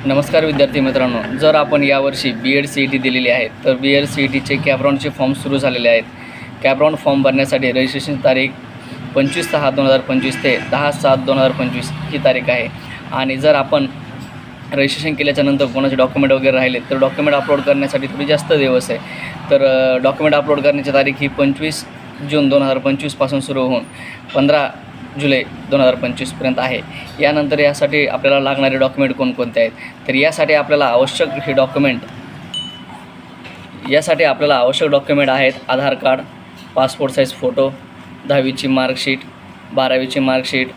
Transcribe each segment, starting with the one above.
नमस्कार विद्यार्थी मित्रांनो, जर आपण यावर्षी BEd CET दिलेली आहे तर BEd CETचे कॅपराऊंडचे फॉर्म सुरू झालेले आहेत. कॅपराऊंड फॉर्म भरण्यासाठी रजिस्ट्रेशन तारीख 25/6/2025 ते 10/7/2025 ही तारीख आहे. आणि जर आपण रजिस्ट्रेशन केल्याच्यानंतर कोणाचे डॉक्युमेंट वगैरे राहिले तर डॉक्युमेंट अपलोड करण्यासाठी थोडी जास्त दिवस आहे. तर डॉक्युमेंट अपलोड करण्याची तारीख ही 25 जून 2025 पासून सुरू होऊन 15 जुलै 2025 आहे. यानंतर यासाठी आपल्याला लागणारे डॉक्युमेंट कोणकोणते आहेत तर यासाठी आपल्याला आवश्यक डॉक्युमेंट आहेत Aadhaar card, passport size photo, 10वीची मार्कशीट, 12वीची मार्कशीट,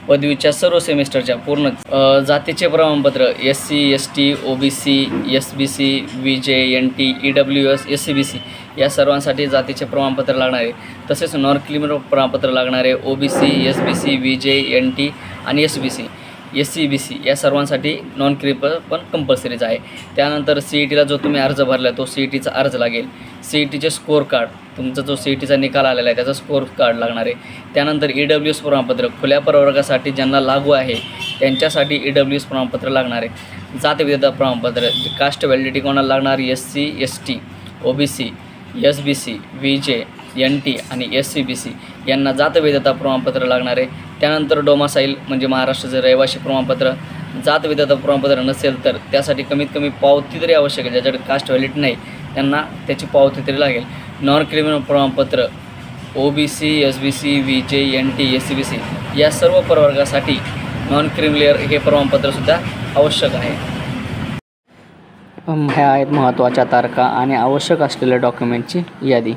पदवीच्या सर्व सेमिस्टरच्या पूर्ण जातीचे प्रमाणपत्र SC ST OBC SBC VJ NT EWS SCBC या सर्वांसाठी जातीचे प्रमाणपत्र लागणारे, तसेच नॉन क्रिमिनल प्रमाणपत्र लागणारे OBC SBC VJ NT आणि SCBC या सर्वांसाठी नॉन क्रिमिनल पण कंपल्सरीच आहे. त्यानंतर CETला जो तुम्ही अर्ज भरला तो CETचा अर्ज लागेल. CETचे स्कोअर कार्ड, तुमचा जो CETचा निकाल आलेला आहे त्याचा स्कोअर कार्ड लागणार आहे. त्यानंतर EWS प्रमाणपत्र, खुल्या प्रवर्गासाठी ज्यांना लागू आहे त्यांच्यासाठी EWS प्रमाणपत्र लागणार आहे. जातविधता प्रमाणपत्र, कास्ट व्हॅलिडिटी कोणाला लागणार, SC ST OBC SBC VJ NT आणि SCBC यांना जातविधता प्रमाणपत्र लागणार आहे. त्यानंतर डोमासाईल म्हणजे महाराष्ट्राचे रहिवासी प्रमाणपत्र. जातविधता प्रमाणपत्र नसेल तर त्यासाठी कमीत कमी पावती तरी आवश्यक आहे. ज्याच्याकडे कास्ट व्हॅलिडिटी नाही त्यांना त्याची पावती तरी लागेल. नॉन क्रिमिनल प्रमाणपत्र OBC SBC VJ NT SCBC या सर्व प्रवर्गासाठी नॉन क्रिमिनल हे प्रमाणपत्रसुद्धा आवश्यक आहे. ह्या आहेत महत्त्वाच्या तारखा आणि आवश्यक असलेल्या डॉक्युमेंटची यादी.